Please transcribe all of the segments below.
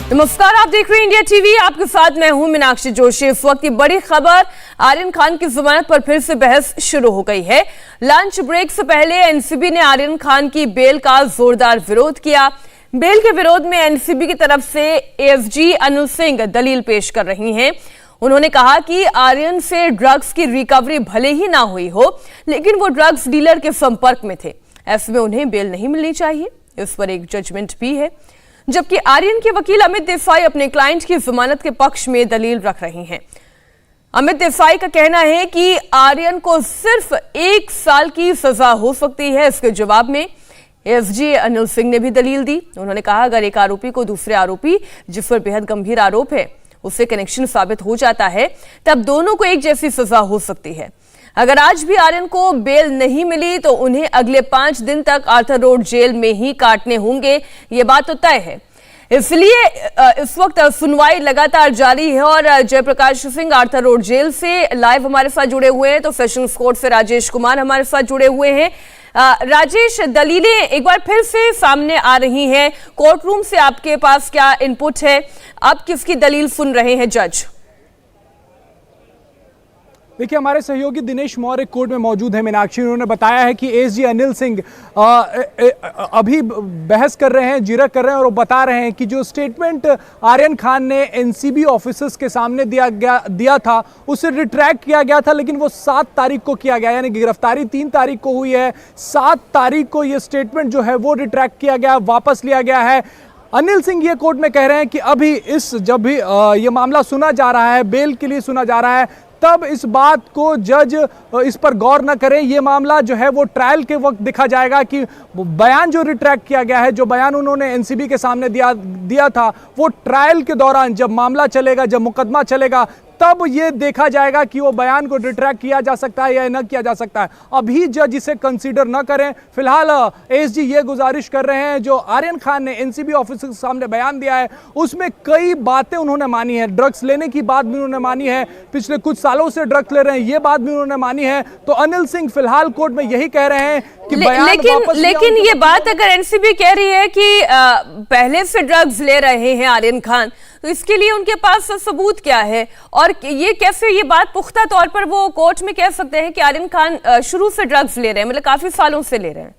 नमस्कार, आप देख रहे हैं इंडिया टीवी। आपके साथ मैं हूं मीनाक्षी जोशी। इस वक्त की बड़ी खबर, आर्यन खान की जमानत पर फिर से बहस शुरू हो गई है। लंच ब्रेक से पहले एनसीबी ने आर्यन खान की बेल का जोरदार विरोध किया। बेल के विरोध में एनसीबी की तरफ से एएसजी अनिल सिंह दलील पेश कर रही हैं। उन्होंने कहा कि आर्यन से ड्रग्स की रिकवरी भले ही ना हुई हो, लेकिन वो ड्रग्स डीलर के संपर्क में थे, ऐसे में उन्हें बेल नहीं मिलनी चाहिए। इस पर एक जजमेंट भी है। जबकि आर्यन के वकील अमित देसाई अपने क्लाइंट की जमानत के पक्ष में दलील रख रहे हैं। अमित देसाई का कहना है कि आर्यन को सिर्फ 1 साल की सजा हो सकती है। इसके जवाब में एएसजी अनिल सिंह ने भी दलील दी। उन्होंने कहा, अगर एक आरोपी को दूसरे आरोपी जिस पर बेहद गंभीर आरोप है उससे कनेक्शन साबित हो जाता है, तब दोनों को एक जैसी सजा हो सकती है। अगर आज भी आर्यन को बेल नहीं मिली तो उन्हें अगले 5 दिन तक आर्थर रोड जेल में ही काटने होंगे, ये बात तो तय है। इसलिए इस वक्त सुनवाई लगातार जारी है और Jayprakash Singh Arthur Road jail live लाइव हमारे साथ जुड़े हुए हैं, तो सेशंस कोर्ट से राजेश कुमार हमारे साथ जुड़े हुए हैं। राजेश, दलीलें एक बार फिर से सामने आ रही हैं। कोर्ट रूम से आपके पास क्या इनपुट है? आप किसकी दलील सुन रहे हैं जज? देखिए, हमारे सहयोगी दिनेश मौर्य कोर्ट में मौजूद है मीनाक्षी। उन्होंने बताया है कि एएसजी अनिल सिंह अभी बहस कर रहे हैं, जिरह कर रहे हैं और वो बता रहे हैं कि जो स्टेटमेंट आर्यन खान ने एनसीबी ऑफिसर्स के सामने दिया था उसे रिट्रैक्ट किया गया था, लेकिन वो 7 तारीख को किया गया, यानी गिरफ्तारी 3 तारीख को हुई है। 7 तारीख को ये स्टेटमेंट जो है वो रिट्रैक्ट किया गया, वापस लिया गया है। अनिल सिंह ये कोर्ट में कह रहे हैं कि अभी जब भी ये मामला सुना जा रहा है, बेल के लिए सुना जा रहा है, तब इस बात को जज इस पर गौर न करें। ये मामला जो है वो ट्रायल के वक्त देखा जाएगा कि बयान जो रिट्रैक्ट किया गया है, जो बयान उन्होंने एनसीबी के सामने दिया था, वो ट्रायल के दौरान जब मामला चलेगा, जब मुकदमा चलेगा, तब ये देखा जाएगा कि वो बयान को रिट्रैक्ट किया जा सकता है या न किया जा सकता है। अभी जज इसे कंसीडर न करें। फिलहाल एएसजी ये गुजारिश कर रहे हैं, जो आर्यन खान ने एनसीबी ऑफिसर के सामने बयान दिया है उसमें कई बातें उन्होंने मानी है। ड्रग्स लेने की बात भी उन्होंने मानी है, पिछले कुछ सालों से ड्रग्स ले रहे हैं ये बात भी उन्होंने मानी है। तो अनिल सिंह फिलहाल कोर्ट में यही कह रहे हैं कि लेकिन ये बात अगर एनसीबी कह रही है कि पहले से ड्रग्स ले रहे हैं आर्यन खान, तो इसके लिए उनके पास सबूत क्या है? और ये कैसे ये बात पुख्ता तौर पर वो कोर्ट में कह सकते हैं कि आर्यन खान शुरू से ड्रग्स ले रहे हैं, मतलब काफी सालों से ले रहे हैं?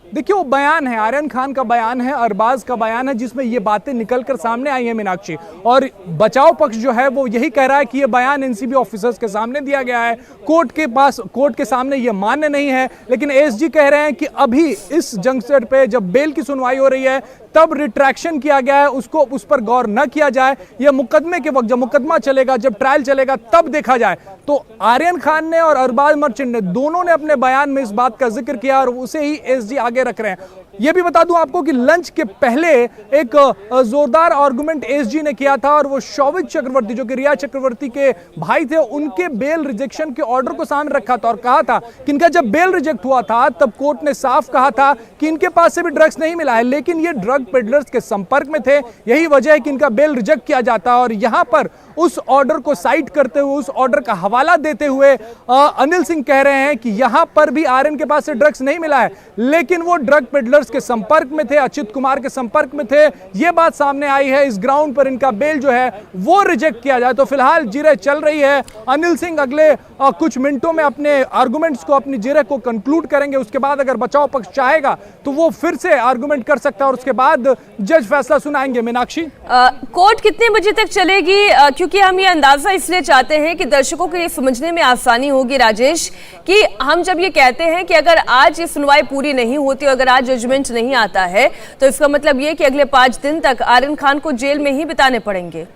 देखिए, वो बयान है, आर्यन खान का बयान है, अरबाज का बयान है, जिसमें ये बातें निकलकर सामने आई हैं मीनाक्षी। और बचाव पक्ष जो है वो यही कह रहा है कि ये बयान एनसीबी ऑफिसर्स के सामने दिया गया है, कोर्ट के सामने ये मान्य नहीं है। लेकिन एएसजी कह रहे हैं कि अभी इस जंक्शन पे जब बेल की सुनवाई हो रही है तब रिट्रैक्शन किया गया है, उस पर गौर न किया जाए। यह मुकदमे के वक्त, जब मुकदमा चलेगा, जब ट्रायल चलेगा, तब देखा जाए। तो आर्यन खान ने और अरबाज मर्चेंट ने दोनों ने अपने बयान में इस बात का जिक्र किया और उसे ही एएसजी आगे रख रहे हैं। यह भी बता दूं आपको कि लंच के पहले एक जोरदार आर्गुमेंट एएसजी ने किया था और वो शौविक चक्रवर्ती, जो कि रिया चक्रवर्ती के भाई थे, उनके बेल रिजेक्शन के ऑर्डर को सामने रखा था और कहा था कि इनका जब बेल रिजेक्ट हुआ था तब कोर्ट ने साफ कहा था कि इनके पास से भी ड्रग्स नहीं मिला है, लेकिन ये ड्रग पेडलर्स के संपर्क में थे, यही वजह है कि इनका बेल रिजेक्ट किया जाता है। और यहां पर उस ऑर्डर को साइट करते हुए, उस ऑर्डर का हवाला देते हुए अनिल सिंह कह रहे हैं कि यहां पर भी आर्यन के पास से ड्रग्स नहीं मिला है, लेकिन वो ड्रग पेडलर्स के संपर्क में थे, अच्युत कुमार के संपर्क में थे। ये बात सामने आई है। इस ग्राउंड पर इनका बेल जो है वो रिजेक्ट किया जाए। तो फिलहाल जिरह चल रही है। अनिल सिंह अगले कुछ मिनटों में अपने आर्गुमेंट्स को, अपनी जिरह को कंक्लूड करेंगे। उसके बाद अगर बचाव पक्ष चाहेगा तो वो फिर से आर्गुमेंट कर सकता है और उसके बाद जज फैसला सुनाएंगे। मीनाक्षी, कोर्ट कितने बजे तक चलेगी? क्योंकि हम ये अंदाजा इसलिए चाहते हैं कि दर्शकों के लिए समझने में आसानी होगी राजेश, कि हम जब ये कहते हैं कि अगर आज ये सुनवाई पूरी नहीं होती, अगर आज जजमेंट नहीं आता है, तो इसका मतलब ये कि अगले 5 दिन तक आर्यन खान को जेल में ही बिताने पड़ेंगे।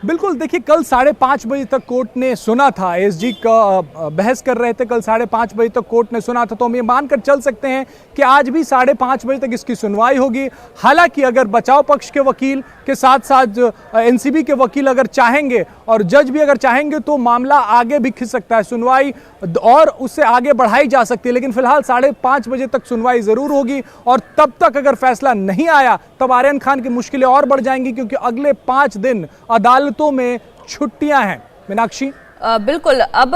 बिल्कुल, देखिए, कल 5:30 बजे तक कोर्ट ने सुना था, एएसजी का बहस कर रहे थे, कल 5:30 बजे तक कोर्ट ने सुना था। तो हम ये मानकर चल सकते हैं कि आज भी 5:30 बजे तक इसकी सुनवाई होगी। हालांकि अगर बचाव पक्ष के वकील के साथ साथ एनसीबी के वकील अगर चाहेंगे और जज भी अगर चाहेंगे तो मामला आगे भी खिंच सकता है, सुनवाई और उससे आगे बढ़ाई जा सकती है। लेकिन फिलहाल 5:30 बजे तक सुनवाई जरूर होगी और तब तक अगर फैसला नहीं आया तब आर्यन खान की मुश्किलें और बढ़ जाएंगी, क्योंकि अगले 5 दिन अदालतों में छुट्टियां हैं। मीनाक्षी, बिल्कुल। अब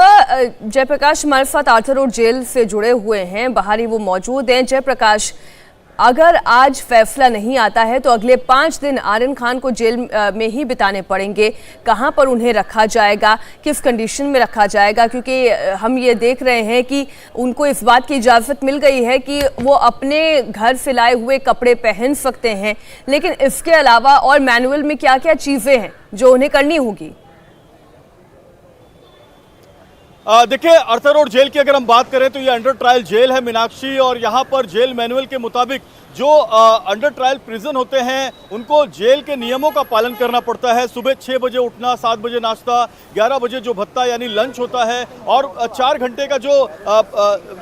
जयप्रकाश हमारे साथ आर्थर रोड जेल से जुड़े हुए हैं, बाहर ही वो मौजूद हैं। जयप्रकाश, अगर आज फैसला नहीं आता है तो अगले 5 दिन आर्यन खान को जेल में ही बिताने पड़ेंगे। कहां पर उन्हें रखा जाएगा, किस कंडीशन में रखा जाएगा, क्योंकि हम ये देख रहे हैं कि उनको इस बात की इजाज़त मिल गई है कि वो अपने घर से लाए हुए कपड़े पहन सकते हैं, लेकिन इसके अलावा और मैनुअल में क्या क्या चीज़ें हैं जो उन्हें करनी होगी। देखिए, अर्थर रोड जेल की अगर हम बात करें तो ये अंडर ट्रायल जेल है मीनाक्षी, और यहाँ पर जेल मैनुअल के मुताबिक जो अंडर ट्रायल प्रिजन होते हैं उनको जेल के नियमों का पालन करना पड़ता है। सुबह 6 बजे उठना, 7 बजे नाश्ता, 11 बजे जो भत्ता यानी लंच होता है, और 4 घंटे का जो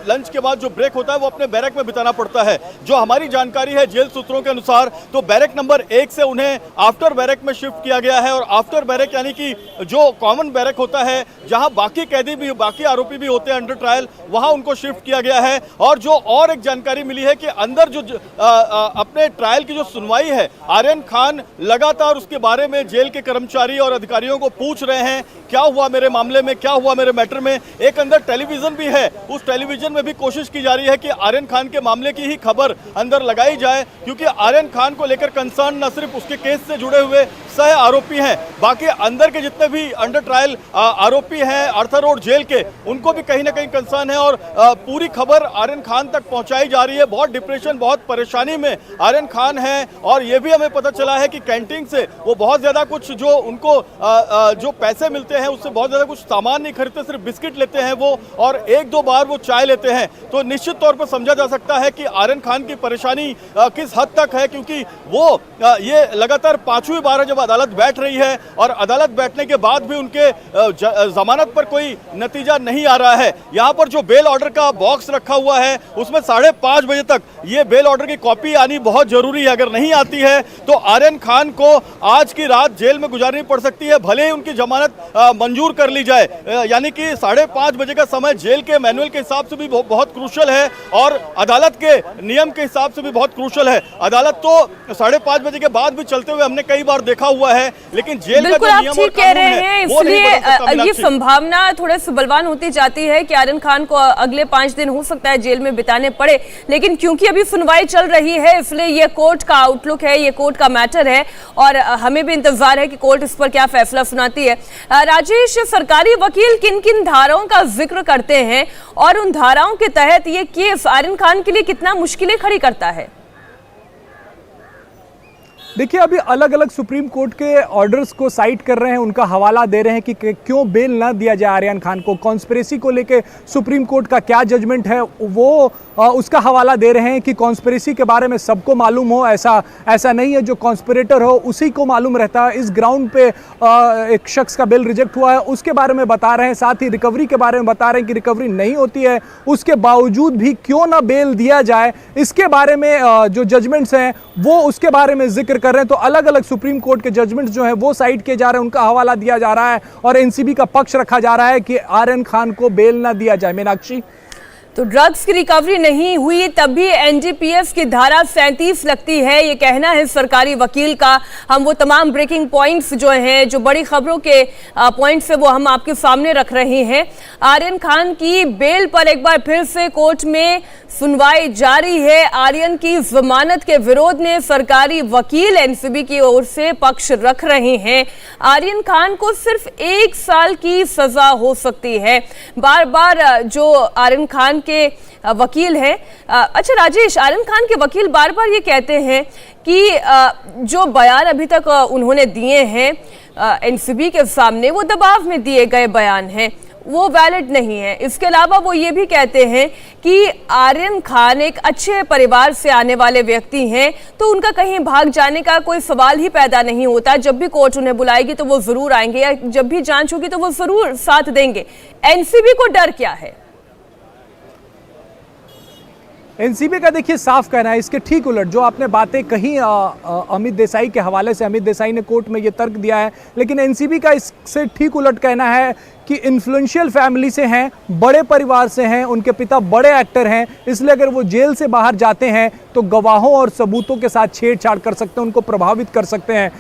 लंच के बाद जो ब्रेक होता है वो अपने बैरक में बिताना पड़ता है। जो हमारी जानकारी है जेल सूत्रों के अनुसार, तो बैरक नंबर 1 से उन्हें आफ्टर बैरक में शिफ्ट किया गया है, और आफ्टर बैरक यानी कि जो कॉमन बैरक होता है जहां बाकी कैदी भी, बाकी आरोपी भी होते हैं अंडर ट्रायल, वहां उनको शिफ्ट किया गया है। और जो और एक जानकारी मिली है कि अंदर जो अपने ट्रायल की जो सुनवाई है, आर्यन खान लगातार उसके बारे में जेल के कर्मचारी और अधिकारियों को पूछ रहे हैं, क्या हुआ मेरे मामले में, क्या हुआ मेरे मैटर में। एक अंदर टेलीविजन भी है, उस टेलीविजन में भी कोशिश की जा रही है कि आर्यन खान के मामले की ही खबर अंदर लगाई जाए, क्योंकि आर्यन खान को लेकर कंसर्न न सिर्फ उसके केस से जुड़े हुए सह आरोपी हैं, बाकी अंदर के जितने भी अंडर ट्रायल आरोपी हैं अर्थर रोड जेल के, उनको भी कहीं ना कहीं कंसर्न है, और पूरी खबर आर्यन खान तक पहुंचाई जा रही है। बहुत डिप्रेशन, बहुत परेशानी में आर्यन खान है, और ये भी हमें पता चला है कि कैंटीन से वो बहुत ज्यादा कुछ जो उनको जो पैसे मिलते हैं उससे बहुत ज्यादा कुछ सामान नहीं खरीदते, सिर्फ बिस्किट लेते हैं वो, और 1-2 बार वो चाय लेते हैं। तो निश्चित तौर पर समझा जा सकता है कि आर्यन खान की परेशानी किस हद तक है, क्योंकि वो ये लगातार 5वीं बार जब अदालत बैठ रही है, और अदालत बैठने के बाद भी उनके जमानत पर कोई नतीजा नहीं आ रहा है। यहाँ पर जो बेल ऑर्डर का बॉक्स रखा हुआ है उसमें 5:30 बजे तक ये बेल ऑर्डर की कॉपी आनी बहुत जरूरी है। अगर नहीं आती है तो आर्यन खान को आज की रात जेल में गुजारनी पड़ सकती है, भले ही उनकी जमानत मंजूर कर ली जाए। यानी कि 5:30 बजे का समय जेल के मैनुअल के हिसाब से भी बहुत क्रूशल है, और अदालत के नियम के हिसाब से भी बहुत क्रूशल है। अदालत तो 5:30 बजे के बाद भी चलते हुए हमने कई बार देखा हुआ है, लेकिन जेल का जो नियम और कानून है वो नहीं बदल सकता। ये संभावना थोड़े से बलवान होती जाती है कि आर्यन खान को अगले 5 दिन हो सकता है जेल में बिताने पड़े, लेकिन क्योंकि अभी सुनवाई चल रही है इसलिए ये कोर्ट का आउटलुक है, ये कोर्ट का मैटर है, और हमें भी इंतजार है कि कोर्ट इस पर क्या फैसला सुनाती है। राजेश, सरकारी वकील किन किन धाराओं का जिक्र करते हैं, और उन धाराओं के तहत ये केस आर्यन खान के लिए कितना मुश्किलें खड़ी करता है? देखिए, अभी अलग अलग सुप्रीम कोर्ट के ऑर्डर्स को साइट कर रहे हैं, उनका हवाला दे रहे हैं कि क्यों बेल ना दिया जाए आर्यन खान को। कॉन्स्पिरेसी को लेके सुप्रीम कोर्ट का क्या जजमेंट है वो उसका हवाला दे रहे हैं कि कॉन्स्पिरेसी के बारे में सबको मालूम हो, ऐसा नहीं है, जो कॉन्स्पिरेटर हो उसी को मालूम रहता है। इस ग्राउंड पे एक शख्स का बेल रिजेक्ट हुआ है उसके बारे में बता रहे हैं, साथ ही रिकवरी के बारे में बता रहे हैं कि रिकवरी नहीं होती है, उसके बावजूद भी क्यों ना बेल दिया जाए, इसके बारे में जो जजमेंट्स हैं वो उसके बारे में जिक्र कर रहे हैं। तो अलग अलग सुप्रीम कोर्ट के जजमेंट्स जो है वो साइड किए जा रहे हैं, उनका हवाला दिया जा रहा है, और एनसीबी का पक्ष रखा जा रहा है कि आर्यन खान को बेल ना दिया जाए। मीनाक्षी, तो ड्रग्स की रिकवरी नहीं हुई तब भी एनडीपीएस की धारा 37 लगती है, ये कहना है सरकारी वकील का। हम वो तमाम ब्रेकिंग पॉइंट्स जो हैं, जो बड़ी खबरों के पॉइंट्स है वो हम आपके सामने रख रहे हैं। आर्यन खान की बेल पर एक बार फिर से कोर्ट में सुनवाई जारी है। आर्यन की जमानत के विरोध में सरकारी वकील एनसीबी की ओर से पक्ष रख रहे हैं। आर्यन खान को सिर्फ 1 साल की सजा हो सकती है। बार बार जो आर्यन खान के वकील हैं, अच्छा राजेश, आर्यन खान के वकील बार बार ये कहते हैं कि जो बयान अभी तक उन्होंने दिए हैं एनसीबी के सामने, वो दबाव में दिए गए बयान हैं, वो वैलिड नहीं है। इसके अलावा वो ये भी कहते हैं कि आर्यन खान एक अच्छे परिवार से आने वाले व्यक्ति हैं, तो उनका कहीं भाग जाने का कोई सवाल ही पैदा नहीं होता। जब भी कोर्ट उन्हें बुलाएगी तो वो जरूर आएंगे, या जब भी जांच होगी तो वो जरूर साथ देंगे। एनसीबी को डर क्या है? एनसीबी का देखिए साफ कहना है, इसके ठीक उलट जो आपने बातें कही अमित देसाई के हवाले से, अमित देसाई ने कोर्ट में ये तर्क दिया है, लेकिन एनसीबी का इससे ठीक उलट कहना है कि इन्फ्लुएंशियल फैमिली से हैं, बड़े परिवार से हैं, उनके पिता बड़े एक्टर हैं, इसलिए अगर वो जेल से बाहर जाते हैं तो गवाहों और सबूतों के साथ छेड़छाड़ कर सकते हैं, उनको प्रभावित कर सकते हैं।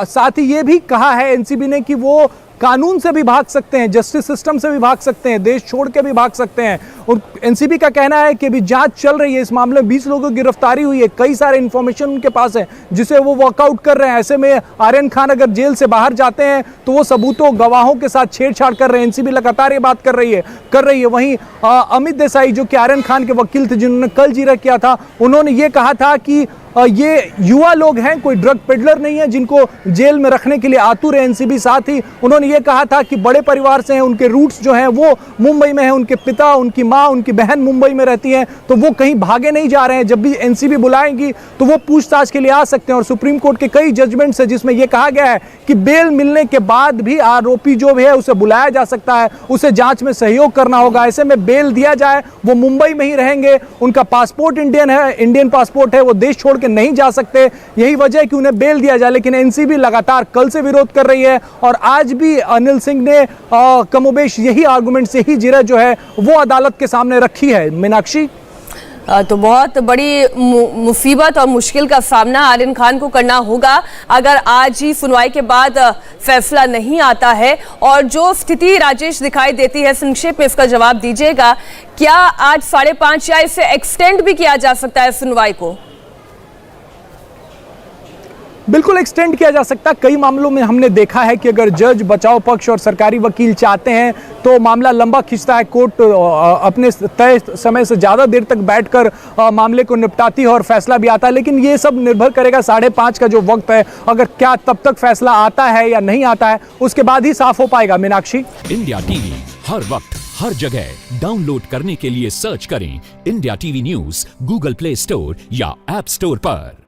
साथ ही ये भी कहा है एनसीबी ने कि वो कानून से भी भाग सकते हैं, जस्टिस सिस्टम से भी भाग सकते हैं, देश छोड़ के भी भाग सकते हैं। और एनसीबी का कहना है कि अभी जांच चल रही है इस मामले में, 20 लोगों की गिरफ्तारी हुई है, कई सारे इंफॉर्मेशन उनके पास है जिसे वो वर्कआउट कर रहे हैं। ऐसे में आर्यन खान अगर जेल से बाहर जाते हैं तो वो सबूतों गवाहों के साथ छेड़छाड़ कर रहे हैं। एनसीबी लगातार ये बात कर रही है। वहीं अमित देसाई जो कि आर्यन खान के वकील थे, जिन्होंने कल जीरा किया था, उन्होंने ये कहा था कि ये युवा लोग हैं, कोई ड्रग पेडलर नहीं है जिनको जेल में रखने के लिए आतुर है एनसीबी। साथ ही उन्होंने ये कहा था कि बड़े परिवार से हैं, उनके रूट्स जो हैं वो मुंबई में हैं, उनके पिता, उनकी माँ, उनकी बहन मुंबई में रहती हैं, तो वो कहीं भागे नहीं जा रहे हैं। जब भी एनसीबी बुलाएंगी तो वो पूछताछ के लिए आ सकते हैं। और सुप्रीम कोर्ट के कई जजमेंट्स है जिसमें यह कहा गया है कि बेल मिलने के बाद भी आरोपी जो भी है उसे बुलाया जा सकता है, उसे जांच में सहयोग करना होगा। ऐसे में बेल दिया जाए, वो मुंबई में ही रहेंगे, उनका पासपोर्ट इंडियन है, इंडियन पासपोर्ट है, वो देश छोड़ के नहीं जा सकते। यही वजह है कि उन्हें बेल दिया जाए। लेकिन एनसीबी लगातार कल से विरोध कर रही है और आज भी अनिल सिंह ने कमोबेश यही आर्गुमेंट से ही जिरह जो है वो अदालत के सामने रखी है। मीनाक्षी, तो बहुत बड़ी मुसीबत और मुश्किल का सामना आर्यन खान को करना होगा अगर आज ही सुनवाई के बाद फैसला नहीं आता है। और जो स्थिति राजेश दिखाई देती है, संक्षेप में इसका जवाब दीजिएगा, क्या आज 5:30 या इसे एक्सटेंड भी किया जा सकता है सुनवाई को? बिल्कुल एक्सटेंड किया जा सकता है। कई मामलों में हमने देखा है कि अगर जज, बचाव पक्ष और सरकारी वकील चाहते हैं तो मामला लंबा खिंचता है। कोर्ट अपने तय समय से ज़्यादा देर तक बैठकर मामले को निपटाती है और फैसला भी आता है। लेकिन ये सब निर्भर करेगा 5:30 का जो वक्त है, अगर क्या तब तक फैसला आता है या नहीं आता है, उसके बाद ही साफ हो पाएगा। मीनाक्षी, इंडिया टीवी हर वक्त हर जगह डाउनलोड करने के लिए सर्च करें India TV news Google play store या ऐप स्टोर पर।